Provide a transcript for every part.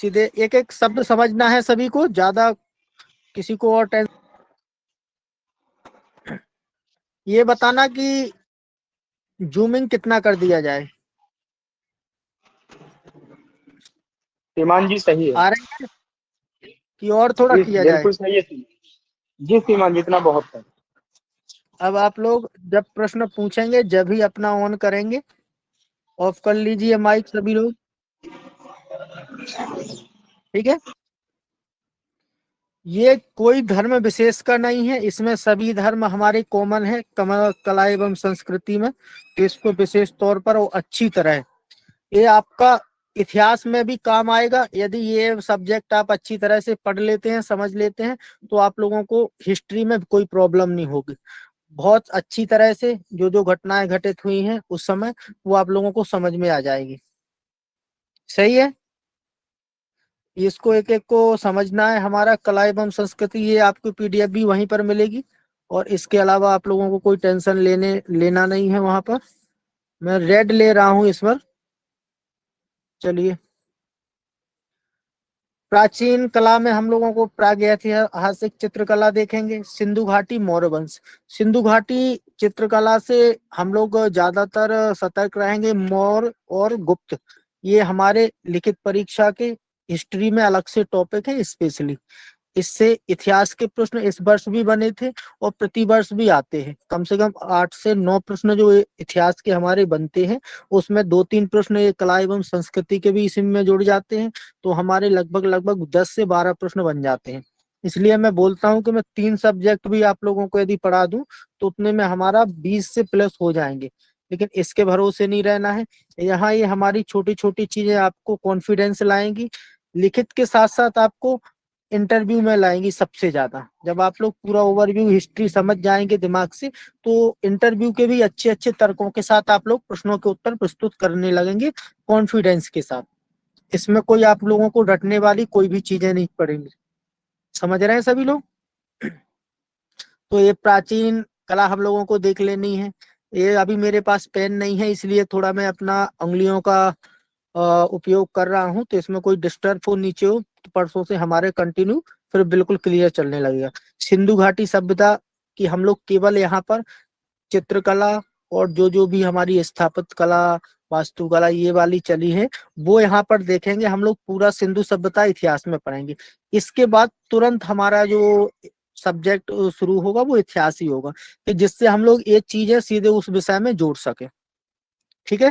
सीधे एक एक शब्द समझना है सभी को, ज्यादा किसी को और टेंशन। ये बताना कि जूमिंग कितना कर दिया जाए। श्रीमान जी सही है। आ रही है कि और थोड़ा जी किया जाए। बिल्कुल सही है। जी श्रीमान जी, इतना बहुत है। अब आप लोग जब प्रश्न पूछेंगे जब ही अपना ऑन करेंगे। ऑफ कर लीजिए माइक सभी लोग, ठीक है। ये कोई धर्म विशेष का नहीं है, इसमें सभी धर्म हमारे कॉमन है कला एवं संस्कृति में। तो इसको विशेष तौर पर और अच्छी तरह ये आपका इतिहास में भी काम आएगा। यदि ये सब्जेक्ट आप अच्छी तरह से पढ़ लेते हैं, समझ लेते हैं, तो आप लोगों को हिस्ट्री में कोई प्रॉब्लम नहीं होगी। बहुत अच्छी तरह से जो जो घटनाएं घटित हुई हैं उस समय, वो आप लोगों को समझ में आ जाएगी। सही है। इसको एक एक को समझना है। हमारा कला एवं संस्कृति, ये आपको पीडीएफ भी वहीं पर मिलेगी। और इसके अलावा आप लोगों को कोई टेंशन लेना नहीं है वहां पर। मैं रेड ले रहा हूं इस पर। चलिए, प्राचीन कला में हम लोगों को प्रागैतिहासिक चित्रकला देखेंगे। सिंधु घाटी, मौर्य वंश। सिंधु घाटी चित्रकला से हम लोग ज्यादातर सतर्क रहेंगे। मौर्य और गुप्त, ये हमारे लिखित परीक्षा के हिस्ट्री में अलग से टॉपिक है स्पेशली। इससे इतिहास के प्रश्न इस वर्ष भी बने थे और प्रति वर्ष भी आते हैं। कम से कम 8 से 9 प्रश्न जो इतिहास के हमारे बनते हैं, उसमें 2-3 प्रश्न ये कला एवं संस्कृति के भी इसी में जुड़ जाते हैं। तो हमारे लगभग लगभग 10 से 12 प्रश्न बन जाते हैं। इसलिए मैं बोलता हूँ कि मैं 3 सब्जेक्ट भी आप लोगों को यदि पढ़ा दूं तो उतने में हमारा 20 से प्लस हो जाएंगे। लेकिन इसके भरोसे नहीं रहना है। यहाँ ये हमारी छोटी छोटी चीजें आपको कॉन्फिडेंस लाएंगी। लिखित के साथ साथ आपको इंटरव्यू में लाएंगी सबसे ज्यादा। जब आप लोग पूरा ओवरव्यू हिस्ट्री समझ जाएंगे दिमाग से, तो इंटरव्यू के भी अच्छे अच्छे तर्कों के साथ आप लोग प्रश्नों के उत्तर प्रस्तुत करने लगेंगे कॉन्फिडेंस के साथ। इसमें कोई आप लोगों को रटने वाली कोई भी चीजें नहीं पड़ेंगी। समझ रहे हैं सभी लोग। तो ये प्राचीन कला हम लोगों को देख लेनी है। ये अभी मेरे पास पेन नहीं है, इसलिए थोड़ा मैं अपना उंगलियों का उपयोग कर रहा हूँ। तो इसमें कोई डिस्टर्ब हो नीचे हो तो परसों से हमारे कंटिन्यू फिर बिल्कुल क्लियर चलने लगेगा। सिंधु घाटी सभ्यता की हम लोग केवल यहाँ पर चित्रकला और जो जो भी हमारी स्थापत्य कला, वास्तुकला ये वाली चली है, वो यहाँ पर देखेंगे हम लोग। पूरा सिंधु सभ्यता इतिहास में पढ़ेंगे। इसके बाद तुरंत हमारा जो सब्जेक्ट शुरू होगा वो इतिहास ही होगा, कि जिससे हम लोग ये चीजें सीधे उस विषय में जोड़ सके। ठीक है,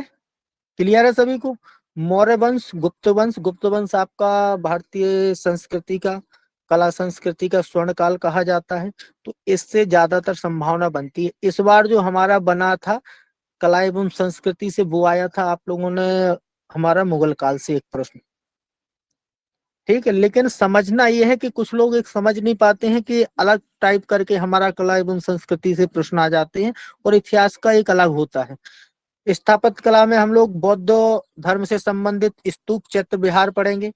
क्लियर है सभी को। मौर्य वंश, गुप्त वंश। गुप्त वंश आपका भारतीय संस्कृति का, कला संस्कृति का स्वर्ण काल कहा जाता है। तो इससे ज्यादातर संभावना बनती है। इस बार जो हमारा बना था कला एवं संस्कृति से, वो आया था आप लोगों ने हमारा मुगल काल से एक प्रश्न। ठीक है, लेकिन समझना यह है कि कुछ लोग एक समझ नहीं पाते हैं कि अलग टाइप करके हमारा कला एवं संस्कृति से प्रश्न आ जाते हैं और इतिहास का एक अलग होता है। स्थापत्य कला में हम लोग बौद्ध धर्म से संबंधित स्तूप, चैत्य, विहार पढ़ेंगे।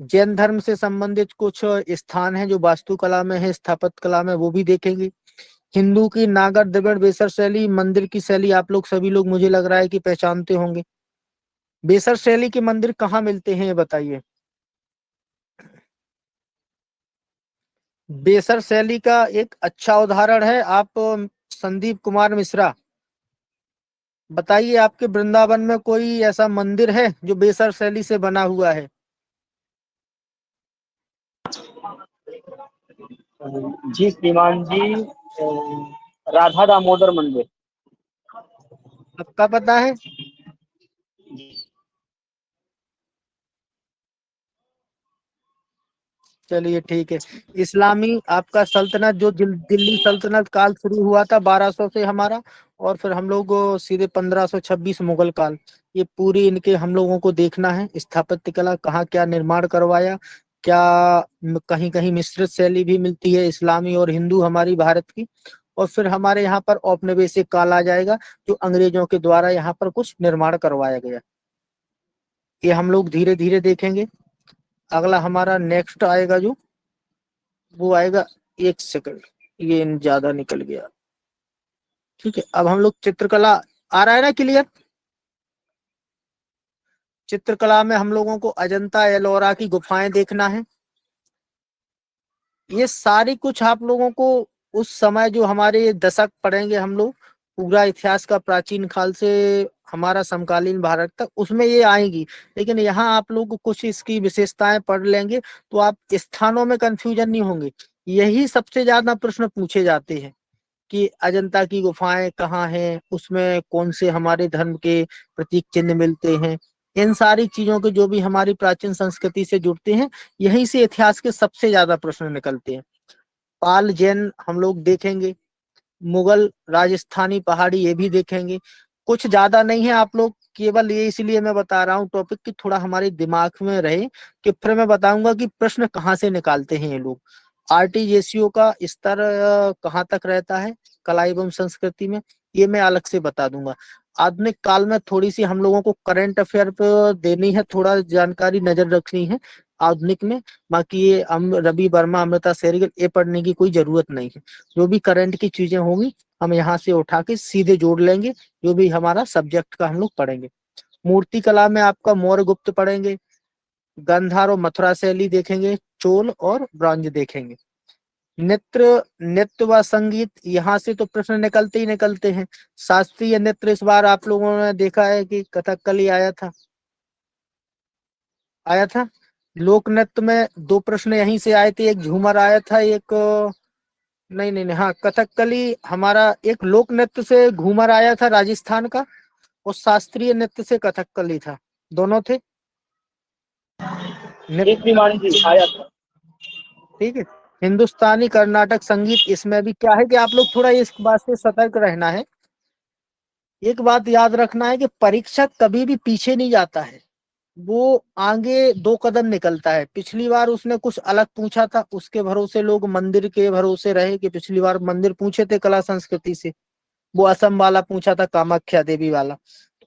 जैन धर्म से संबंधित कुछ स्थान हैं जो वास्तुकला में है, स्थापत्य कला में, वो भी देखेंगे। हिंदू की नागर द्रविड़ बेसर शैली, मंदिर की शैली आप लोग सभी लोग मुझे लग रहा है कि पहचानते होंगे। बेसर शैली के मंदिर कहाँ मिलते हैं ये बताइए। बेसर शैली का एक अच्छा उदाहरण है आप संदीप कुमार मिश्रा। बताइए आपके वृंदावन में कोई ऐसा मंदिर है जो बेसर शैली से बना हुआ है। जी श्रीमान जी, राधा दामोदर मंदिर। आपका पता है। चलिए ठीक है। इस्लामी आपका सल्तनत जो दिल्ली सल्तनत काल शुरू हुआ था 1200 से हमारा, और फिर हम लोग सीधे 1526 मुगल काल। ये पूरी इनके हम लोगों को देखना है। स्थापत्य कला कहाँ क्या निर्माण करवाया, क्या कहीं कहीं मिश्रित शैली भी मिलती है इस्लामी और हिंदू हमारी भारत की। और फिर हमारे यहाँ पर औपनिवेशिक काल आ जाएगा, जो अंग्रेजों के द्वारा यहाँ पर कुछ निर्माण करवाया गया। ये हम लोग धीरे धीरे देखेंगे। अगला हमारा नेक्स्ट आएगा जो, वो आएगा, एक सेकंड, ये ज्यादा निकल गया। ठीक है, अब हम लोग चित्रकला, आ रहा है ना क्लियर। चित्रकला में हम लोगों को अजंता एलोरा की गुफाएं देखना है। ये सारी कुछ आप लोगों को उस समय जो हमारे दशक पढ़ेंगे हम लोग, पूरा इतिहास का प्राचीन काल से हमारा समकालीन भारत तक, उसमें ये आएंगी। लेकिन यहाँ आप लोग कुछ इसकी विशेषताएं पढ़ लेंगे तो आप स्थानों में कंफ्यूजन नहीं होंगे। यही सबसे ज्यादा प्रश्न पूछे जाते हैं कि अजंता की गुफाएं कहाँ हैं, उसमें कौन से हमारे धर्म के प्रतीक चिन्ह मिलते हैं। इन सारी चीजों के जो भी हमारी प्राचीन संस्कृति से जुड़ते हैं, यहीं से इतिहास के सबसे ज्यादा प्रश्न निकलते हैं। पाल जैन हम लोग देखेंगे, मुगल, राजस्थानी, पहाड़ी, ये भी देखेंगे। कुछ ज्यादा नहीं है, आप लोग केवल ये इसलिए मैं बता रहा हूँ टॉपिक कि थोड़ा हमारे दिमाग में रहे, कि फिर मैं बताऊंगा कि प्रश्न कहाँ से निकालते हैं ये लोग। आरटीजेसीओ का स्तर कहाँ तक रहता है कला एवं संस्कृति में, ये मैं अलग से बता दूंगा। आधुनिक काल में थोड़ी सी हम लोगों को करंट अफेयर पे देनी है, थोड़ा जानकारी नजर रखनी है आधुनिक में। बाकी ये रवि वर्मा, अमृता शेरगिल, ये पढ़ने की कोई जरूरत नहीं है। जो भी करंट की चीजें होंगी हम यहाँ से उठा के सीधे जोड़ लेंगे, जो भी हमारा सब्जेक्ट का हम लोग पढ़ेंगे। मूर्ति कला में आपका मौर्य गुप्त पढ़ेंगे, गांधार और मथुरा शैली देखेंगे, चोल और ब्रॉन्ज देखेंगे। नृत्य, नृत्य व संगीत, यहाँ से तो प्रश्न निकलते ही निकलते हैं। शास्त्रीय नृत्य इस बार आप लोगों ने देखा है कि कथकली आया था, आया था। लोक नृत्य में दो प्रश्न यहीं से आए थे, एक झूमर आया था, एक नहीं नहीं नहीं, हाँ कथकली हमारा, एक लोक नृत्य से घूमर आया था राजस्थान का, और शास्त्रीय नृत्य से कथकली था, दोनों थे जी नृत्य। श्रीमान जी आया था। ठीक है। हिंदुस्तानी, कर्नाटक संगीत, इसमें भी क्या है कि आप लोग थोड़ा इस बात से सतर्क रहना है। एक बात याद रखना है कि परीक्षक कभी भी पीछे नहीं जाता है, वो आगे दो कदम निकलता है। पिछली बार उसने कुछ अलग पूछा था, उसके भरोसे लोग मंदिर के भरोसे रहे कि पिछली बार मंदिर पूछे थे कला संस्कृति से, वो असम वाला पूछा था, कामाख्या देवी वाला।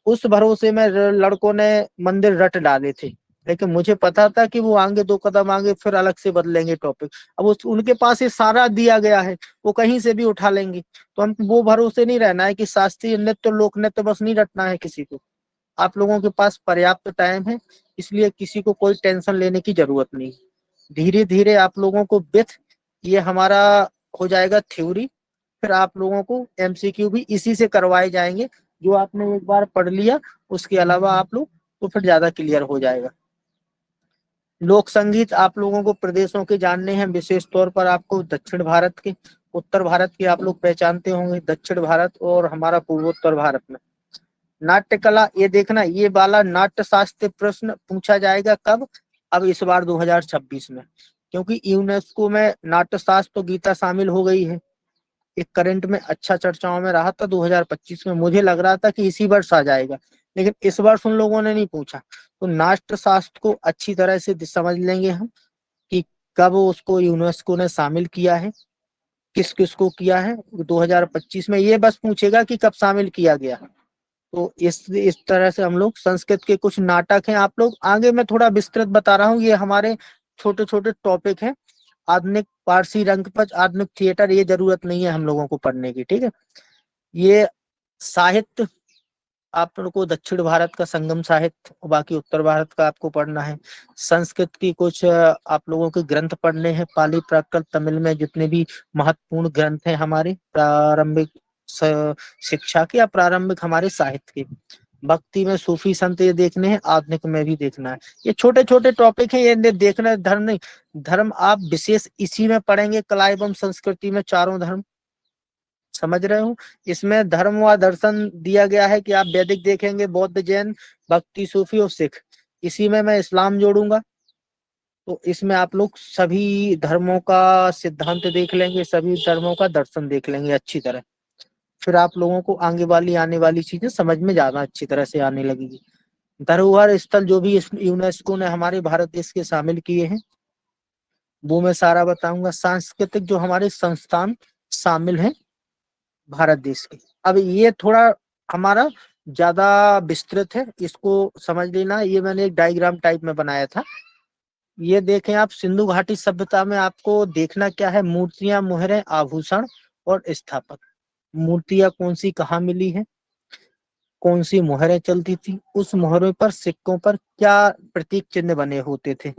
उस भरोसे में लड़कों ने मंदिर रट डाले थे। लेकिन मुझे पता था कि वो आगे दो कदम आगे फिर अलग से बदलेंगे टॉपिक। अब उनके पास ये सारा दिया गया है, वो कहीं से भी उठा लेंगे। तो हम वो भरोसे नहीं रहना है कि शास्त्रीय नृत्य, लोक नृत्य बस नहीं रटना है किसी को। आप लोगों के पास पर्याप्त टाइम है, इसलिए किसी को कोई टेंशन लेने की जरूरत नहीं। धीरे धीरे आप लोगों को विथ ये हमारा हो जाएगा थ्योरी, फिर आप लोगों को एमसीक्यू भी इसी से करवाए जाएंगे। जो आपने एक बार पढ़ लिया उसके अलावा आप लोग तो फिर ज्यादा क्लियर हो जाएगा। लोक संगीत आप लोगों को प्रदेशों के जानने हैं, विशेष तौर पर आपको दक्षिण भारत के, उत्तर भारत के आप लोग पहचानते होंगे, दक्षिण भारत और हमारा पूर्वोत्तर भारत में। नाट्य कला, ये देखना, ये वाला नाट्य शास्त्र प्रश्न पूछा जाएगा कब, अब इस बार 2026 में, क्योंकि यूनेस्को में नाट्य शास्त्र तो गीता शामिल हो गई है। एक करंट में अच्छा चर्चाओं में रहा था 2025 में, मुझे लग रहा था कि इसी वर्ष आ जाएगा, लेकिन इस वर्ष उन लोगों ने नहीं पूछा। तो नाट्य शास्त्र को अच्छी तरह से समझ लेंगे हम कि कब उसको यूनेस्को ने शामिल किया है, किस किस को किया है। 2025 में ये बस पूछेगा कि कब शामिल किया गया। तो इस तरह से हम लोग संस्कृत के कुछ नाटक हैं, आप लोग आगे मैं थोड़ा विस्तृत बता रहा हूँ, ये हमारे छोटे छोटे टॉपिक हैं। आधुनिक पारसी रंगपंच, आधुनिक थिएटर, ये जरूरत नहीं है हम लोगों को पढ़ने की, ठीक है। ये साहित्य, आप लोगों को दक्षिण भारत का संगम साहित्य और बाकी उत्तर भारत का आपको पढ़ना है। संस्कृत की कुछ आप लोगों के ग्रंथ पढ़ने हैं, पाली, प्राकृत, तमिल में जितने भी महत्वपूर्ण ग्रंथ हैं हमारे प्रारंभिक शिक्षा के या प्रारंभिक हमारे साहित्य के। भक्ति में सूफी संत ये देखने हैं, आधुनिक में भी देखना है। ये छोटे छोटे टॉपिक हैं, ये देखना है। धर्म नहीं, धर्म आप विशेष इसी में पढ़ेंगे, कला एवं संस्कृति में चारों धर्म, समझ रहे हो। इसमें धर्म व दर्शन दिया गया है कि आप वैदिक देखेंगे, बौद्ध, जैन, भक्ति, सूफी और सिख। इसी में मैं इस्लाम जोड़ूंगा, तो इसमें आप लोग सभी धर्मों का सिद्धांत देख लेंगे, सभी धर्मों का दर्शन देख लेंगे अच्छी तरह। फिर आप लोगों को आगे वाली आने वाली चीजें समझ में ज्यादा अच्छी तरह से आने लगेगी। धरोहर स्थल जो भी यूनेस्को ने हमारे भारत देश के शामिल किए हैं, वो मैं सारा बताऊंगा। सांस्कृतिक जो हमारे संस्थान शामिल हैं भारत देश के, अब ये थोड़ा हमारा ज्यादा विस्तृत है, इसको समझ लेना। ये मैंने एक डायग्राम टाइप में बनाया था। ये देखें आप, सिंधु घाटी सभ्यता में आपको देखना क्या है, मूर्तियां, मुहरें, आभूषण और स्थापत्य। मूर्तियां कौन सी कहाँ मिली है, कौन सी मुहरें चलती थी, उस मुहरों पर सिक्कों पर क्या प्रतीक चिन्ह बने होते थे।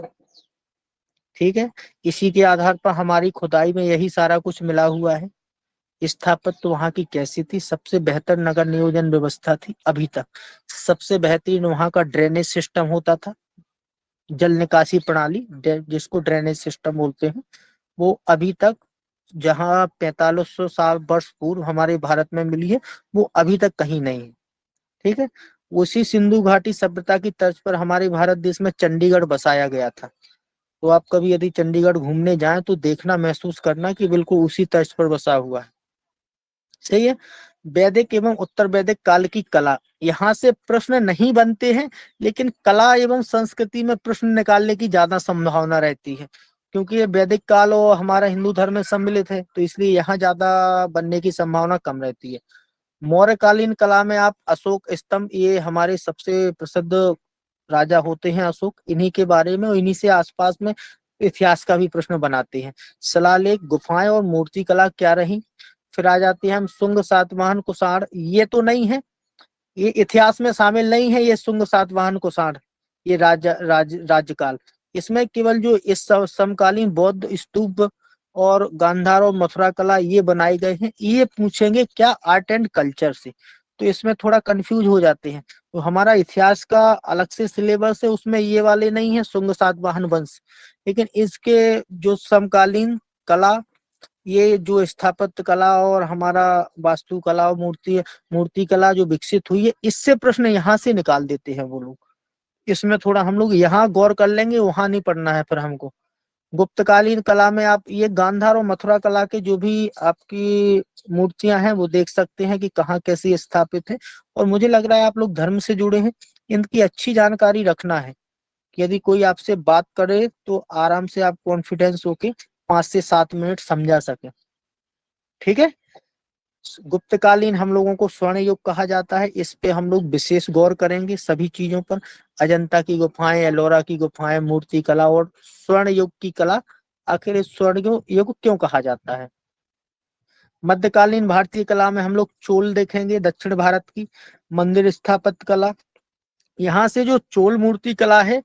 ठीक है, इसी के आधार पर हमारी खुदाई में यही सारा कुछ मिला हुआ है। स्थापत्य वहां की कैसी थी, सबसे बेहतर नगर नियोजन व्यवस्था थी अभी तक। सबसे बेहतरीन वहां का ड्रेनेज सिस्टम होता था, जल निकासी प्रणाली जिसको ड्रेनेज सिस्टम बोलते हैं, वो अभी तक जहां 4500 साल वर्ष पूर्व हमारे भारत में मिली है, वो अभी तक कहीं नहीं है। ठीक है, उसी सिंधु घाटी सभ्यता की तर्ज पर हमारे भारत देश में चंडीगढ़ बसाया गया था। तो आप कभी यदि चंडीगढ़ घूमने जाएं तो देखना, महसूस करना कि बिल्कुल उसी तर्ज पर बसा हुआ है। सही है। वैदिक एवं उत्तर वैदिक काल की कला, यहाँ से प्रश्न नहीं बनते हैं, लेकिन कला एवं संस्कृति में प्रश्न निकालने की ज्यादा संभावना रहती है, क्योंकि ये वैदिक काल और हमारा हिंदू धर्म में सम्मिलित है, तो इसलिए यहाँ ज्यादा बनने की संभावना कम रहती है। मौर्यकालीन कला में आप अशोक स्तंभ, ये हमारे सबसे प्रसिद्ध राजा होते हैं अशोक, इन्हीं के बारे में और इन्हीं से आसपास में इतिहास का भी प्रश्न बनाते हैं। शिलालेख, गुफाएं और मूर्ति कला क्या रही। फिर आ जाते हैं हम शुंग सातवाहन कुषाण, ये तो नहीं है, ये इतिहास में शामिल नहीं है, ये शुंग सातवाहन कुषाण, ये राज्यकाल। इसमें केवल जो इस समकालीन बौद्ध स्तूप और गांधार और मथुरा कला ये बनाए गए हैं, ये पूछेंगे क्या आर्ट एंड कल्चर से, तो इसमें थोड़ा कंफ्यूज हो जाते हैं। तो हमारा इतिहास का अलग से सिलेबस है, उसमें ये वाले नहीं है शुंग सातवाहन वंश, लेकिन इसके जो समकालीन कला, ये जो स्थापत्य कला और हमारा वास्तु कला और मूर्ति कला जो विकसित हुई है, इससे प्रश्न यहाँ से निकाल देते हैं वो लोग। इसमें थोड़ा हम लोग यहाँ गौर कर लेंगे, वहां नहीं पढ़ना है फिर हमको। गुप्तकालीन कला में आप ये गांधार और मथुरा कला के जो भी आपकी मूर्तियां हैं वो देख सकते हैं कि कहाँ कैसी स्थापित है। और मुझे लग रहा है आप लोग धर्म से जुड़े हैं, इनकी अच्छी जानकारी रखना है कि यदि कोई आपसे बात करे तो आराम से आप कॉन्फिडेंस होके 5 से 7 मिनट समझा सके। ठीक है। गुप्तकालीन हम लोगों को स्वर्ण युग कहा जाता है, इस पे हम लोग विशेष गौर करेंगे सभी चीजों पर। अजंता की गुफाएं, एलोरा की गुफाएं, मूर्ति कला और स्वर्ण युग की कला, आखिर इस स्वर्ण युग क्यों कहा जाता है। मध्यकालीन भारतीय कला में हम लोग चोल देखेंगे, दक्षिण भारत की मंदिर स्थापत्य कला। यहाँ से जो चोल मूर्ति कला है,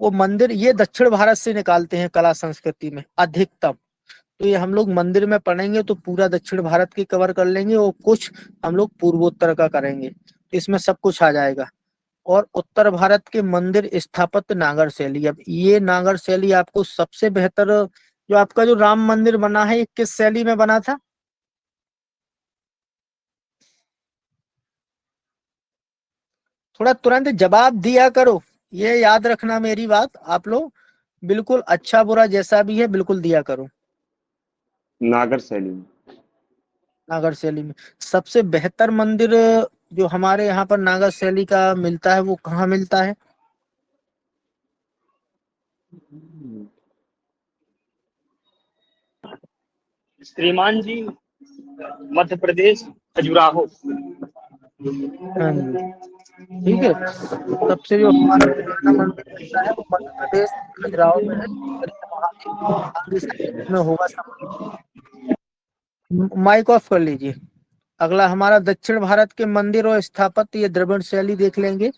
वो मंदिर ये दक्षिण भारत से निकालते हैं कला संस्कृति में अधिकतम। तो ये हम लोग मंदिर में पढ़ेंगे तो पूरा दक्षिण भारत की कवर कर लेंगे, और कुछ हम लोग पूर्वोत्तर का करेंगे, तो इसमें सब कुछ आ जाएगा। और उत्तर भारत के मंदिर स्थापत्य नागर शैली, अब ये नागर शैली आपको सबसे बेहतर, जो आपका जो राम मंदिर बना है ये किस शैली में बना था। थोड़ा तुरंत जवाब दिया करो, ये याद रखना मेरी बात, आप लोग बिल्कुल अच्छा बुरा जैसा भी है बिल्कुल दिया करो। नागर शैली में। नागर शैली में सबसे बेहतर मंदिर जो हमारे यहाँ पर नागर शैली का मिलता है वो कहाँ मिलता है। श्रीमान जी, मध्य प्रदेश, खजुराहो। हाँ जी, ठीक है। सबसे जो हमारा पुराना मंदिर मिलता है वो मध्य प्रदेश खजुराहो में है, वहाँ के आगे साइड में होगा। माइक ऑफ कर लीजिए। अगला हमारा दक्षिण भारत के मंदिर और स्थापत्य, ये द्रविड़ शैली देख लेंगे।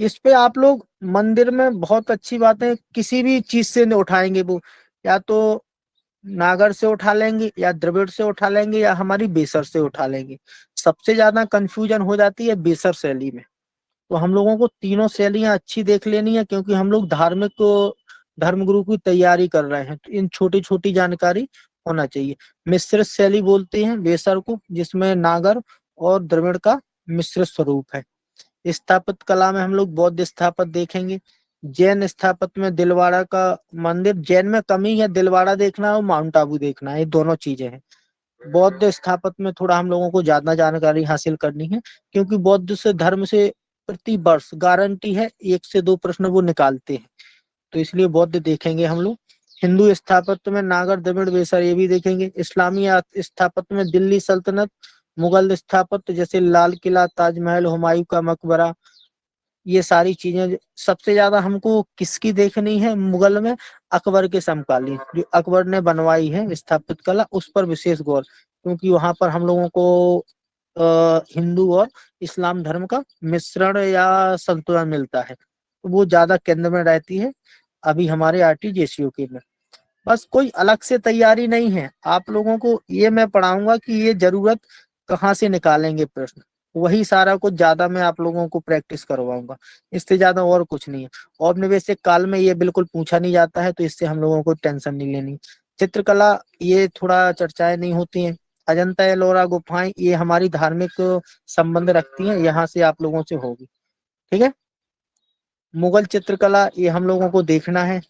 इस पे आप लोग मंदिर में बहुत अच्छी बातें किसी भी चीज से नहीं उठाएंगे, वो या तो नागर से उठा लेंगे या द्रविड़ से उठा लेंगे या हमारी बेसर से उठा लेंगे। सबसे ज्यादा कंफ्यूजन हो जाती है बेसर शैली में। तो हम लोगों को तीनों शैलियां अच्छी देख लेनी है, क्योंकि हम लोग धार्मिक धर्मगुरु की तैयारी कर रहे हैं, तो इन छोटी छोटी जानकारी होना चाहिए। मिश्रित शैली बोलते हैं बेसर को, जिसमें नागर और द्रविड़ का मिश्रित स्वरूप है। स्थापत्य कला में हम लोग बौद्ध स्थापत्य देखेंगे। जैन स्थापत्य में दिलवाड़ा का मंदिर, जैन में कमी है, दिलवाड़ा देखना है और माउंट आबू देखना है, ये दोनों चीजें हैं। बौद्ध स्थापत्य में थोड़ा हम लोगों को ज्यादा जानकारी हासिल करनी है, क्योंकि बौद्ध से धर्म से प्रति वर्ष गारंटी है 1 से 2 प्रश्न वो निकालते हैं, तो इसलिए बौद्ध देखेंगे हम लोग। हिंदू स्थापत्य में नागर, द्रविड़, बेसर ये भी देखेंगे। इस्लामी स्थापत्य में दिल्ली सल्तनत, मुगल स्थापत्य जैसे लाल किला, ताजमहल, हुमायूं का मकबरा, ये सारी चीजें। सबसे ज्यादा हमको किसकी देखनी है मुगल में, अकबर के समकालीन जो अकबर ने बनवाई है स्थापित कला, उस पर विशेष गौर, क्योंकि वहां पर हम लोगों को हिंदू और इस्लाम धर्म का मिश्रण या संतुलन मिलता है, तो वो ज्यादा केंद्र में रहती है अभी हमारे आरटीजीएसयूके में। बस कोई अलग से तैयारी नहीं है, आप लोगों को ये मैं पढ़ाऊंगा कि ये जरूरत कहाँ से निकालेंगे प्रश्न, वही सारा कुछ ज्यादा मैं आप लोगों को प्रैक्टिस करवाऊंगा, इससे ज्यादा और कुछ नहीं है। औपनिवेशिक काल में ये बिल्कुल पूछा नहीं जाता है, तो इससे हम लोगों को टेंशन नहीं लेनी। चित्रकला ये थोड़ा चर्चाएं नहीं होती हैं। अजंता एलोरा गुफाएं ये हमारी धार्मिक संबंध रखती हैं, यहाँ से आप लोगों से होगी। ठीक है। मुगल चित्रकला ये हम लोगों को देखना है,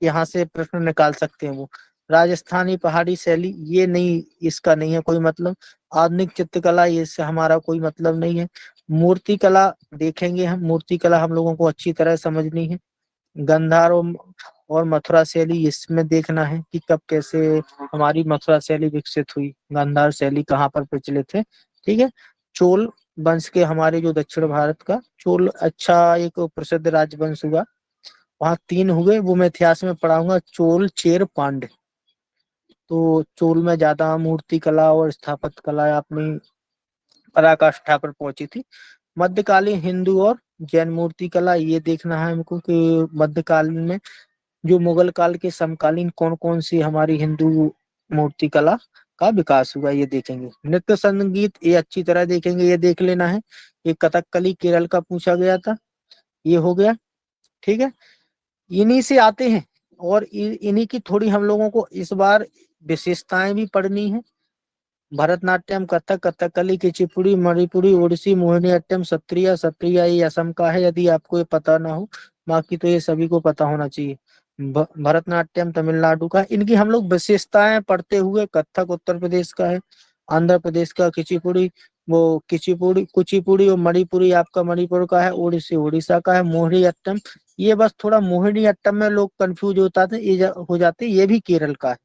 यहाँ से प्रश्न निकाल सकते हैं वो। राजस्थानी पहाड़ी शैली ये नहीं, इसका नहीं है कोई मतलब। आधुनिक चित्रकला ये इससे हमारा कोई मतलब नहीं है। मूर्ति कला देखेंगे हम, मूर्ति कला हम लोगों को अच्छी तरह समझनी है। गंधार और मथुरा शैली इसमें देखना है कि कब कैसे हमारी मथुरा शैली विकसित हुई, गांधार शैली कहाँ पर प्रचलित है। ठीक है। चोल वंश के हमारे जो दक्षिण भारत का चोल अच्छा एक प्रसिद्ध राजवंश हुआ, वहाँ 3 हुए, वो मैं इतिहास में पढ़ाऊंगा, चोल चेर पांड्य। तो चोल में ज्यादा मूर्ति कला और स्थापत्य कला अपनी पराकाष्ठा पर पहुंची थी। मध्यकालीन हिंदू और जैन मूर्ति कला ये देखना है हमको कि मध्यकालीन में जो मुगल काल के समकालीन कौन कौन सी हमारी हिंदू मूर्ति कला का विकास हुआ, ये देखेंगे। नृत्य संगीत ये अच्छी तरह देखेंगे, ये देख लेना है। ये कथकली केरल का पूछा गया था, ये हो गया। ठीक है। इन्हीं से आते हैं, और इन्हीं की थोड़ी हम लोगों को इस बार विशेषताएं भी पढ़नी है। भरतनाट्यम, कथक, कथकली, कुचिपुड़ी, मणिपुरी, ओडिसी, मोहिनीअट्टम, सत्रिया। सत्रिया ये असम का है, यदि आपको ये पता ना हो, बाकी तो ये सभी को पता होना चाहिए। भरतनाट्यम तमिलनाडु का, इनकी हम लोग विशेषताएं पढ़ते हुए। कथक उत्तर प्रदेश का है, आंध्र प्रदेश का। कुचिपुड़ी वो कुचिपुड़ी और मणिपुरी आपका मणिपुर का है। ओडिसी उड़ीसा का है। मोहिनीअट्टम ये बस थोड़ा मोहिनीअट्टम में लोग कंफ्यूज होता थे, ये हो जाते, ये भी केरल का है।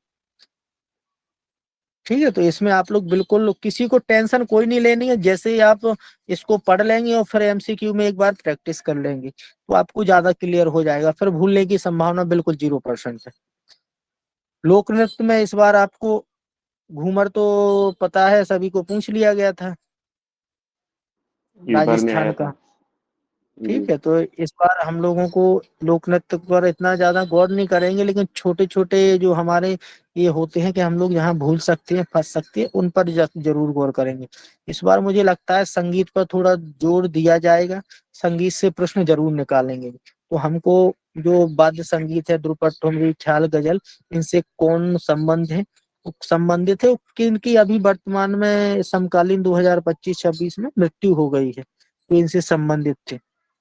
ठीक है। तो इसमें आप लोग बिल्कुल किसी को टेंशन कोई नहीं लेनी है, जैसे ही आप इसको पढ़ लेंगे और फिर एमसीक्यू में एक बार प्रैक्टिस कर लेंगे तो आपको ज्यादा क्लियर हो जाएगा, फिर भूलने की संभावना बिल्कुल 0% है। लोक नृत्य में इस बार आपको घूमर तो पता है, सभी को पूछ लिया गया था पेपर में आया राजस्थान था का। जी। ठीक है। तो इस बार हम लोगों को लोक नृत्य पर इतना ज्यादा गौर नहीं करेंगे, लेकिन छोटे छोटे जो हमारे ये होते हैं कि हम लोग यहाँ भूल सकते हैं, फंस सकते हैं, उन पर जरूर गौर करेंगे। इस बार मुझे लगता है संगीत पर थोड़ा जोर दिया जाएगा, संगीत से प्रश्न जरूर निकालेंगे। तो हमको जो वाद्य संगीत है, ध्रुपद, ठुमरी, ख्याल, गजल, इनसे कौन संबंधित है, किनकी अभी वर्तमान में समकालीन 2025-26 में मृत्यु हो गई है, तो इनसे संबंधित थे।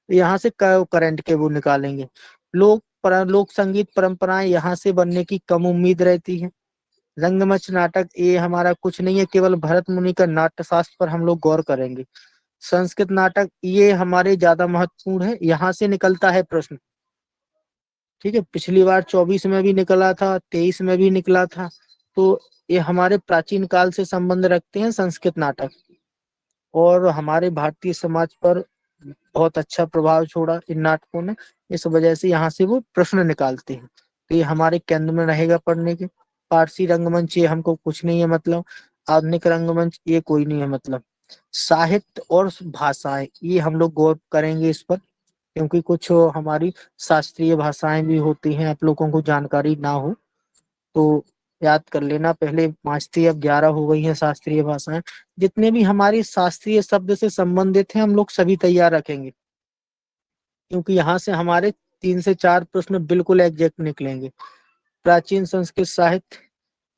यहाँ से करंट के वो निकालेंगे। लोक संगीत परंपराएं यहाँ से बनने की कम उम्मीद रहती है। रंगमंच नाटक ये हमारा कुछ नहीं है, केवल भरत मुनि का नाट्य शास्त्र पर हम लोग गौर करेंगे। संस्कृत नाटक ये हमारे ज्यादा महत्वपूर्ण है, यहाँ से निकलता है प्रश्न। ठीक है। पिछली बार 24 में भी निकला था, 23 में भी निकला था। तो ये हमारे प्राचीन काल से संबंध रखते हैं संस्कृत नाटक, और हमारे भारतीय समाज पर बहुत अच्छा प्रभाव छोड़ा इन नाटकों ने, इस वजह से यहाँ से वो प्रश्न निकालते हैं, तो ये हमारे केंद्र में रहेगा पढ़ने के। फारसी रंगमंच ये हमको कुछ नहीं है मतलब। आधुनिक रंगमंच ये कोई नहीं है मतलब। साहित्य और भाषाएं ये हम लोग गौर करेंगे इस पर, क्योंकि कुछ हमारी शास्त्रीय भाषाएं भी होती हैं, आप लोगों को जानकारी ना हो तो याद कर लेना। पहले 5 थी, अब 11 हो गई हैं शास्त्रीय भाषाएं। जितने भी हमारी शास्त्रीय शब्द से संबंधित हैं हम लोग सभी तैयार रखेंगे, क्योंकि यहाँ से हमारे 3 से 4 प्रश्न बिल्कुल एग्जैक्ट निकलेंगे। प्राचीन संस्कृत साहित्य,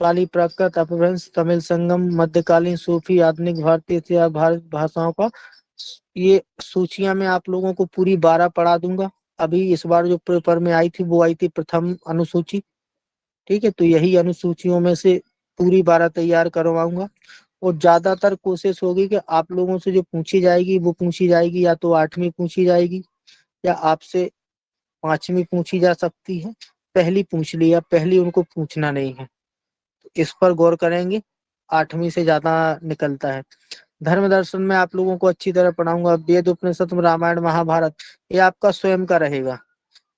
पाली प्राकृत अपभ्रंश, तमिल संगम, मध्यकालीन सूफी, आधुनिक भारतीय इतिहास, भारत भाषाओं का, ये सूचियां मैं आप लोगों को पूरी 12 पढ़ा दूंगा। अभी इस बार जो पेपर में आई थी वो आई थी प्रथम अनुसूची। ठीक है। तो यही अनुसूचियों में से पूरी 12 तैयार करवाऊंगा, और ज्यादातर कोशिश होगी कि आप लोगों से जो पूछी जाएगी वो पूछी जाएगी, या तो 8वीं पूछी जाएगी, या आपसे 5वीं पूछी जा सकती है। पहली पूछ लिया, पहली उनको पूछना नहीं है, तो इस पर गौर करेंगे। 8वीं से ज्यादा निकलता है। धर्म दर्शन में आप लोगों को अच्छी तरह पढ़ाऊंगा। वेद, उपनिषद, रामायण, महाभारत ये आपका स्वयं का रहेगा,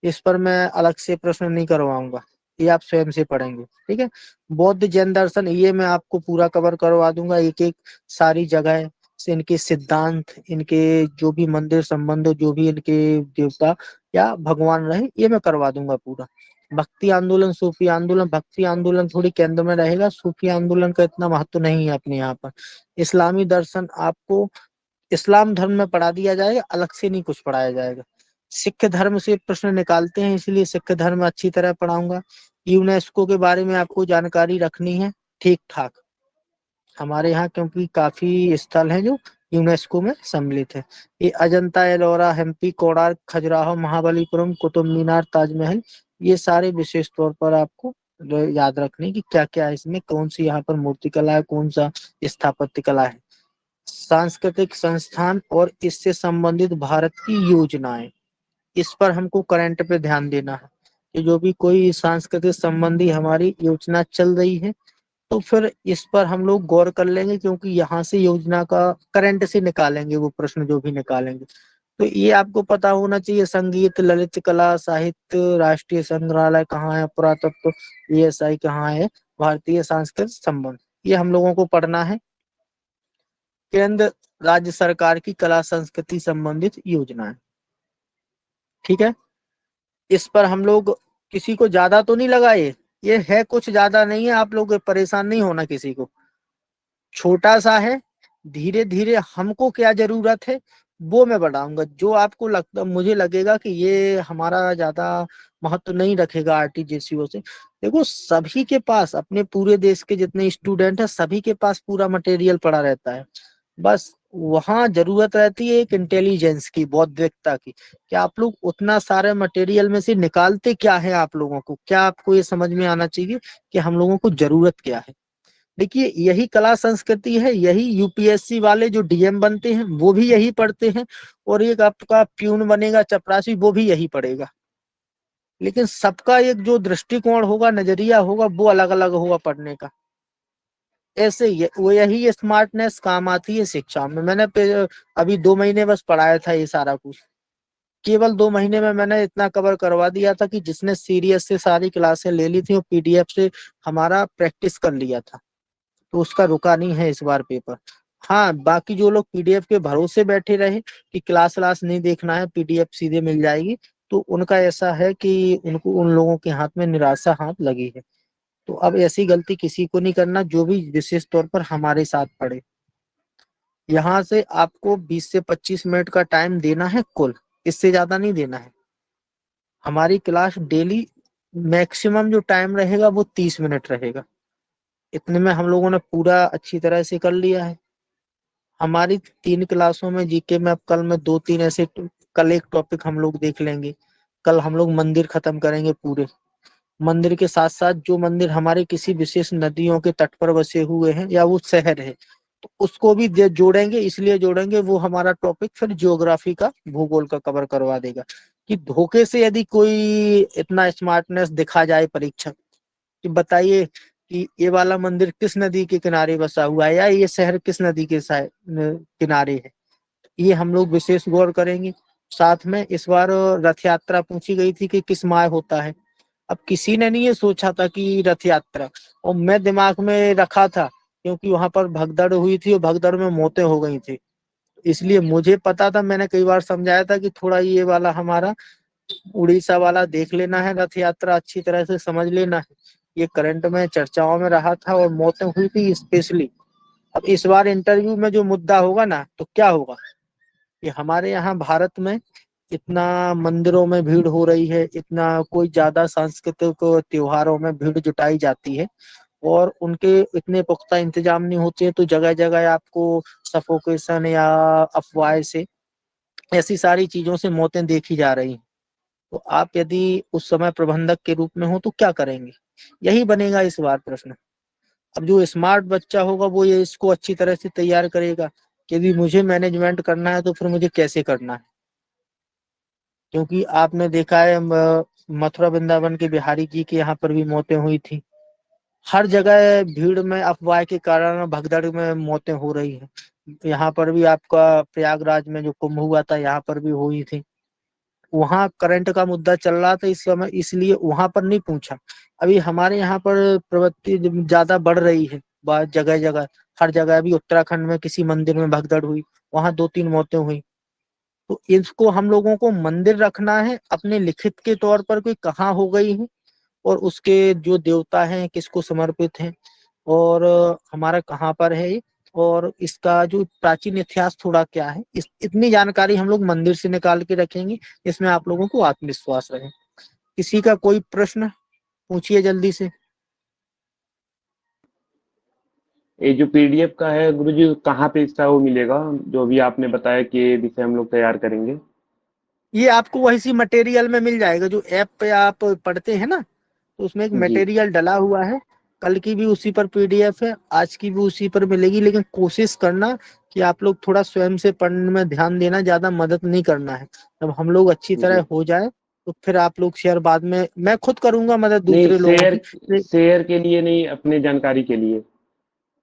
इस पर मैं अलग से प्रश्न नहीं करवाऊंगा, ये आप स्वयं से पढ़ेंगे। ठीक है। बौद्ध, जैन दर्शन ये मैं आपको पूरा कवर करवा दूंगा, एक एक सारी जगह इनके सिद्धांत, इनके जो भी मंदिर संबंध, जो भी इनके देवता या भगवान रहे, ये मैं करवा दूंगा पूरा। भक्ति आंदोलन, सूफी आंदोलन, भक्ति आंदोलन थोड़ी केंद्र में रहेगा, सूफी आंदोलन का इतना महत्व नहीं है अपने यहाँ पर। इस्लामी दर्शन आपको इस्लाम धर्म में पढ़ा दिया जाएगा, अलग से नहीं कुछ पढ़ाया जाएगा। सिख धर्म से प्रश्न निकालते हैं, इसलिए सिख धर्म अच्छी तरह पढ़ाऊंगा। यूनेस्को के बारे में आपको जानकारी रखनी है ठीक ठाक, हमारे यहाँ क्योंकि काफी स्थल हैं जो यूनेस्को में सम्मिलित है। ये अजंता, एलोरा, हम्पी, कोणार्क, खजुराहो, महाबलीपुरम, कुतुब मीनार, ताजमहल, ये सारे विशेष तौर पर आपको याद रखने की क्या क्या है इसमें, कौन सी यहाँ पर मूर्ति कला है, कौन सा स्थापत्य कला है। सांस्कृतिक संस्थान और इससे संबंधित भारत की योजनाएं, इस पर हमको करंट पे ध्यान देना है कि जो भी कोई सांस्कृतिक संबंधी हमारी योजना चल रही है तो फिर इस पर हम लोग गौर कर लेंगे, क्योंकि यहाँ से योजना का करंट से निकालेंगे वो प्रश्न जो भी निकालेंगे। तो ये आपको पता होना चाहिए, संगीत, ललित कला, साहित्य, राष्ट्रीय संग्रहालय कहाँ है, पुरातत्व, ESI कहाँ है, भारतीय सांस्कृतिक संबंध, ये हम लोगों को पढ़ना है। केंद्र राज्य सरकार की कला संस्कृति संबंधित योजनाएं, ठीक है। इस पर हम लोग, किसी को ज्यादा तो नहीं लगाए, ये है कुछ ज्यादा नहीं है, आप लोग परेशान नहीं होना किसी को, छोटा सा है। धीरे धीरे हमको क्या जरूरत है वो मैं बढ़ाऊंगा, जो आपको लगता, मुझे लगेगा कि ये हमारा ज्यादा महत्व नहीं रखेगा RTGCO से। देखो सभी के पास, अपने पूरे देश के जितने स्टूडेंट है सभी के पास पूरा मटेरियल पड़ा रहता है, बस वहां जरूरत रहती है एक इंटेलिजेंस की, बौद्धिकता की, कि आप लोग उतना सारे मटेरियल में से निकालते क्या है, आप लोगों को क्या, आपको ये समझ में आना चाहिए कि हम लोगों को जरूरत क्या है। देखिए यही कला संस्कृति है, यही UPSC वाले जो DM बनते हैं वो भी यही पढ़ते हैं, और एक आपका प्यून बनेगा, चपरासी, वो भी यही पढ़ेगा। लेकिन सबका एक जो दृष्टिकोण होगा, नजरिया होगा, वो अलग अलग होगा पढ़ने का। ऐसे वो यही स्मार्टनेस काम आती है शिक्षा में। मैंने अभी 2 महीने बस पढ़ाया था ये सारा कुछ, केवल 2 महीने में मैंने इतना कवर करवा दिया था कि जिसने सीरियस से सारी क्लासें ले ली थी और PDF से हमारा प्रैक्टिस कर लिया था, तो उसका रुका नहीं है इस बार पेपर। हाँ, बाकी जो लोग PDF के भरोसे बैठे रहे कि क्लास क्लास नहीं देखना है, PDF सीधे मिल जाएगी, तो उनका ऐसा है कि उनको, उन लोगों के हाथ में निराशा हाथ लगी है। तो अब ऐसी गलती किसी को नहीं करना, जो भी विशेष तौर पर हमारे साथ पढ़े। यहाँ से आपको 20 से 25 मिनट का टाइम देना है कुल, इससे ज्यादा नहीं देना है। हमारी क्लास डेली मैक्सिमम जो टाइम रहेगा वो 30 मिनट रहेगा, इतने में हम लोगों ने पूरा अच्छी तरह से कर लिया है। हमारी 3 क्लासों में GK में, अब कल में 2-3 ऐसे, कल एक टॉपिक हम लोग देख लेंगे, कल हम लोग मंदिर खत्म करेंगे पूरे। मंदिर के साथ साथ जो मंदिर हमारे किसी विशेष नदियों के तट पर बसे हुए हैं या वो शहर है, तो उसको भी जोड़ेंगे, इसलिए जोड़ेंगे वो हमारा टॉपिक फिर ज्योग्राफी का, भूगोल का कवर करवा देगा। कि धोखे से यदि कोई इतना स्मार्टनेस दिखा जाए परीक्षा, कि बताइए कि ये वाला मंदिर किस नदी के किनारे बसा हुआ है, या ये शहर किस नदी के किनारे है, ये हम लोग विशेष गौर करेंगे। साथ में इस बार रथ यात्रा पूछी गई थी कि किस माह होता है। अब किसी ने नहीं ये सोचा था कि रथ यात्रा, और मैं दिमाग में रखा था क्योंकि वहां पर भगदड़ हुई थी और भगदड़ में मौतें हो गई थी, इसलिए मुझे पता था, मैंने कई बार समझाया था कि थोड़ा ये वाला हमारा उड़ीसा वाला देख लेना है, रथ यात्रा अच्छी तरह से समझ लेना है। ये करंट में चर्चाओं में रहा था और मौतें हुई थी स्पेशली। अब इस बार इंटरव्यू में जो मुद्दा होगा ना, तो क्या होगा कि हमारे यहाँ भारत में इतना मंदिरों में भीड़ हो रही है, इतना कोई ज्यादा सांस्कृतिक त्योहारों में भीड़ जुटाई जाती है, और उनके इतने पुख्ता इंतजाम नहीं होते हैं, तो जगह जगह आपको सफोकेशन या अफवाह से, ऐसी सारी चीजों से मौतें देखी जा रही हैं। तो आप यदि उस समय प्रबंधक के रूप में हो तो क्या करेंगे, यही बनेगा इस बार प्रश्न। अब जो स्मार्ट बच्चा होगा वो ये इसको अच्छी तरह से तैयार करेगा कि यदि मुझे मैनेजमेंट करना है तो फिर मुझे कैसे करना है। क्योंकि आपने देखा है मथुरा वृंदावन के बिहारी जी के यहाँ पर भी मौतें हुई थी, हर जगह भीड़ में अफवाह के कारण भगदड़ में मौतें हो रही हैं। यहाँ पर भी आपका प्रयागराज में जो कुंभ हुआ था, यहाँ पर भी हुई थी, वहां करंट का मुद्दा चल रहा था इस समय, इसलिए वहां पर नहीं पूछा। अभी हमारे यहाँ पर प्रवृत्ति ज्यादा बढ़ रही है, जगह जगह, हर जगह। अभी उत्तराखंड में किसी मंदिर में भगदड़ हुई, वहां 2-3 मौतें हुई। तो इसको हम लोगों को मंदिर रखना है अपने लिखित के तौर पर, कोई कहाँ हो गई है और उसके जो देवता हैं किसको समर्पित हैं, और हमारा कहाँ पर है ये, और इसका जो प्राचीन इतिहास थोड़ा क्या है, इतनी जानकारी हम लोग मंदिर से निकाल के रखेंगे। इसमें आप लोगों को आत्मविश्वास रहे। किसी का कोई प्रश्न पूछिए जल्दी से। ये जो पीडीएफ का है गुरुजी, कहाँ पे इसका वो मिलेगा, जो अभी आपने बताया कि ये विषय हम लोग तैयार करेंगे? ये आपको वही सी मटेरियल में मिल जाएगा जो ऐप पे आप पढ़ते हैं ना, तो उसमें एक जी मटेरियल डला हुआ है। कल की भी उसी पर पीडीएफ है, आज की भी उसी पर मिलेगी, लेकिन कोशिश करना कि आप लोग थोड़ा स्वयं से पढ़ने में ध्यान देना, ज्यादा मदद नहीं करना है। जब हम लोग अच्छी जी। तरह हो जाए तो फिर आप लोग शेयर बाद में, मैं खुद करूंगा मदद नहीं, दूसरे लोगों शेयर की। शेयर के लिए नहीं, अपने जानकारी के लिए।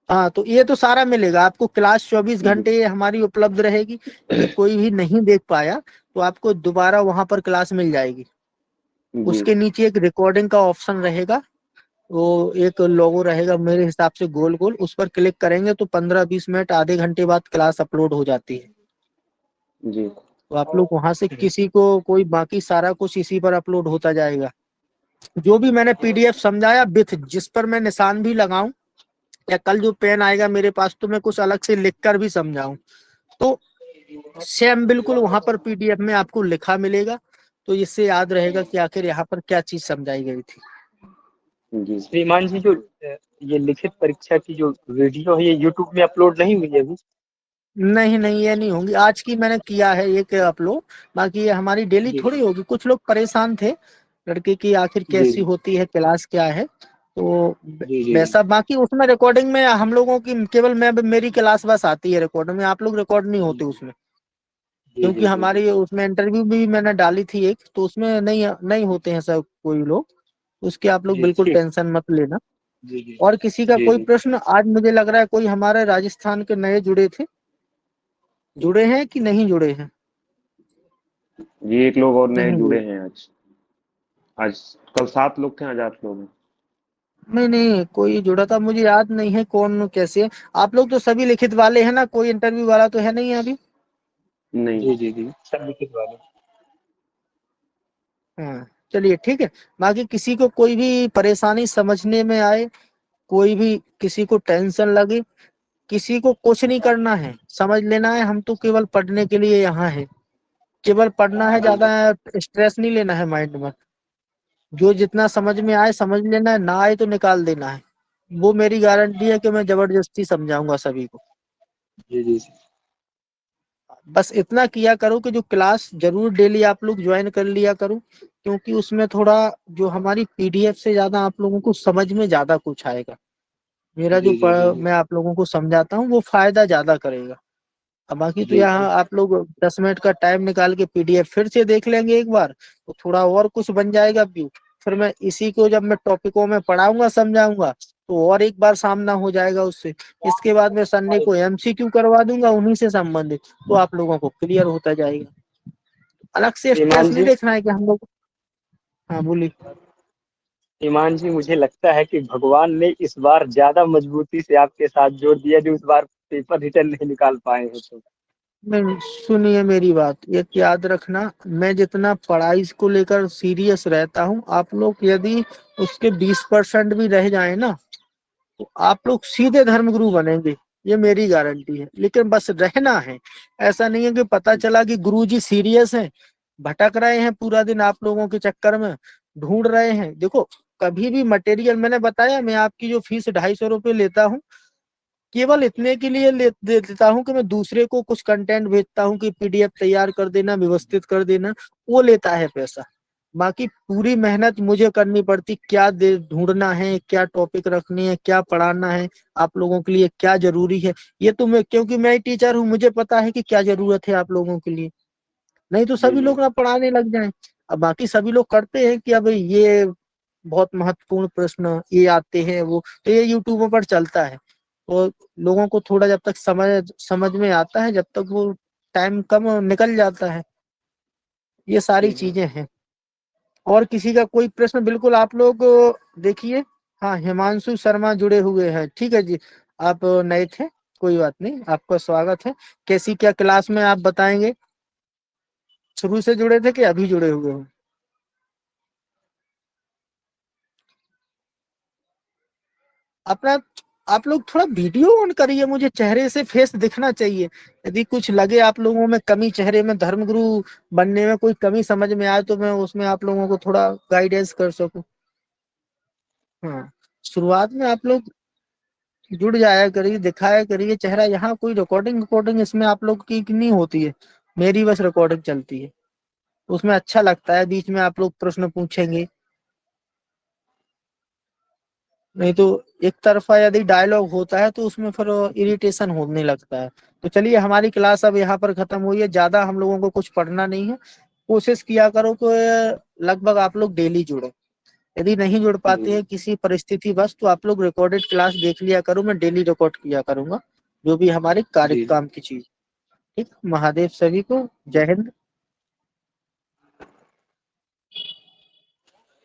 हाँ, तो ये तो सारा मिलेगा आपको। क्लास 24 जी घंटे ये हमारी उपलब्ध रहेगी। यदि कोई भी नहीं देख पाया तो आपको दोबारा वहां पर क्लास मिल जाएगी। जी। उसके नीचे एक रिकॉर्डिंग का ऑप्शन रहेगा, वो एक लोगो रहेगा मेरे हिसाब से गोल गोल, उस पर क्लिक करेंगे तो 15-20 मिनट, आधे घंटे बाद क्लास अपलोड हो जाती है। जी तो आप लोग वहां से किसी को कोई, बाकी सारा कुछ इसी पर अपलोड होता जाएगा। जो भी मैंने पीडीएफ समझाया विथ जिस पर मैं निशान भी लगाऊं, या कल जो पेन आएगा मेरे पास तो मैं कुछ अलग से लिख कर भी समझाऊं, तो सेम बिल्कुल वहां पर पीडीएफ में आपको लिखा मिलेगा। तो इससे याद रहेगा कि आखिर यहाँ पर क्या चीज समझाई गई थी। जी। श्रीमान जी, जो ये लिखित परीक्षा की जो वीडियो है, ये यूट्यूब में अपलोड नहीं हुई है अभी? नहीं नहीं, ये नहीं होंगी। आज की मैंने किया है एक अपलोड, बाकी ये हमारी डेली जी थोड़ी होगी। कुछ लोग परेशान थे लड़के की आखिर जी कैसी होती है, क्लास क्या है, तो जी जी वैसा। बाकी उसमें रिकॉर्डिंग में हम लोगों की केवल मैं, मेरी क्लास बस आती है रिकॉर्डिंग में, आप लोग रिकॉर्ड नहीं होते उसमें। जी क्योंकि जी जी जी हमारी उसमें इंटरव्यू भी मैंने डाली थी एक, तो उसमें नहीं नहीं होते हैं सब कोई लोग। उसकी आप लोग जी बिल्कुल जी टेंशन मत लेना। जी जी और किसी का जी कोई जी। प्रश्न? आज मुझे लग रहा है कोई हमारे राजस्थान के नए जुड़े थे, जुड़े हैं कि नहीं जुड़े हैं? जी, एक लोग और नए नहीं जुड़े जुड़े। हैं आज। आज कल 7 लोग थे, आज 8 लोग हैं। नहीं नहीं, कोई जुड़ा था, मुझे याद नहीं है कौन कैसे है। आप लोग तो सभी लिखित वाले हैं ना, कोई इंटरव्यू वाला तो है नहीं अभी? नहीं। जी जी जी, सब लिखित वाले। हाँ, चलिए ठीक है। बाकी किसी को कोई भी परेशानी समझने में आए, कोई भी किसी को टेंशन लगे, किसी को कुछ नहीं करना है, समझ लेना है हम तो केवल पढ़ने के लिए यहाँ है। केवल पढ़ना है, जी ज्यादा स्ट्रेस नहीं लेना है माइंड में। जो जितना समझ में आए समझ लेना है, ना आए तो निकाल देना है। वो मेरी गारंटी है कि मैं जबरदस्ती समझाऊंगा सभी को। जी जी बस इतना किया करो कि जो क्लास जरूर डेली आप लोग ज्वाइन कर लिया करो, क्योंकि उसमें थोड़ा जो हमारी पीडीएफ से ज्यादा आप लोगों को समझ में ज्यादा कुछ आएगा। मेरा जो जी जी जी जी। मैं आप लोगों को समझाता हूँ वो फायदा ज्यादा करेगा। अब बाकी तो जी यहाँ आप लोग 10 मिनट का टाइम निकाल के पीडीएफ फिर से देख लेंगे एक बार, तो थोड़ा और कुछ बन जाएगा व्यू। फिर मैं इसी को जब मैं टॉपिकों में पढ़ाऊंगा समझाऊंगा तो और एक बार सामना हो जाएगा उससे। इसके बाद मैं संडे को एमसीक्यू करवा दूंगा उन्हीं से संबंधित, तो आप लोगों को क्लियर होता जाएगा। अलग से स्ट्रेस ईमान नहीं जी, देखना है कि हम लोग। हाँ बोलिए। ईमान जी, मुझे लगता है कि भगवान ने इस बार ज्यादा मजबूती से आपके साथ जोड़ दिया, जो इस बार पेपर रिटर्न नहीं निकाल पाए हैं तो। नहीं, सुनिए मेरी बात, एक याद रखना, मैं जितना पढ़ाई को लेकर सीरियस रहता हूँ, आप लोग यदि उसके 20% भी रह जाए ना, तो आप लोग सीधे धर्मगुरु बनेंगे। ये मेरी गारंटी है, लेकिन बस रहना है। ऐसा नहीं है कि पता चला कि गुरुजी सीरियस हैं, भटक रहे हैं पूरा दिन आप लोगों के चक्कर में, ढूंढ रहे हैं। देखो, कभी भी मटेरियल, मैंने बताया मैं आपकी जो फीस 250 रुपये लेता हूँ, केवल इतने के लिए दे देता हूँ कि मैं दूसरे को कुछ कंटेंट भेजता हूँ कि पीडीएफ तैयार कर देना, व्यवस्थित कर देना, वो लेता है पैसा। बाकी पूरी मेहनत मुझे करनी पड़ती, क्या दे ढूंढना है, क्या टॉपिक रखनी है, क्या पढ़ाना है, आप लोगों के लिए क्या जरूरी है। ये तो मैं, क्योंकि मैं टीचर हूँ, मुझे पता है कि क्या जरूरत है आप लोगों के लिए। नहीं तो जी सभी जी लोग ना पढ़ाने लग जाएं। अब बाकी सभी लोग करते हैं कि अब ये बहुत महत्वपूर्ण प्रश्न ये आते हैं, वो तो ये यूट्यूब पर चलता है। तो लोगों को थोड़ा जब तक समझ समझ में आता है, जब तक वो टाइम कम निकल जाता है। ये सारी जी जी। चीजें हैं। और किसी का कोई प्रश्न बिल्कुल आप लोग देखिए, हाँ, हिमांशु शर्मा जुड़े हुए हैं। ठीक है जी, आप नए थे, कोई बात नहीं, आपका स्वागत है। कैसी क्या क्लास में आप बताएंगे, शुरू से जुड़े थे कि अभी जुड़े हुए हो? अपना आप लोग थोड़ा वीडियो ऑन करिए, मुझे चेहरे से फेस दिखना चाहिए। यदि कुछ लगे आप लोगों में कमी, चेहरे में धर्मगुरु बनने में कोई कमी समझ में आए, तो मैं उसमें आप लोगों को थोड़ा गाइडेंस कर सकूं। हाँ, शुरुआत में आप लोग जुड़ जाया करिए, दिखाया करिए चेहरा। यहाँ कोई रिकॉर्डिंग इसमें आप लोग की नहीं होती है, मेरी बस रिकॉर्डिंग चलती है। उसमें अच्छा लगता है, बीच में आप लोग प्रश्न पूछेंगे, नहीं तो एक तरफा यदि डायलॉग होता है तो उसमें फिर इरिटेशन होने लगता है। तो चलिए, हमारी क्लास अब यहाँ पर खत्म हुई है, ज्यादा हम लोगों को कुछ पढ़ना नहीं है। कोशिश किया करो कि लगभग आप लोग डेली जुड़े। यदि नहीं जुड़ पाते हैं किसी परिस्थिति बस, तो आप लोग रिकॉर्डेड क्लास देख लिया करो, मैं डेली रिकॉर्ड किया करूंगा जो भी हमारे कार्य जी काम की चीज। ठीक, महादेव सभी को, जय हिंद।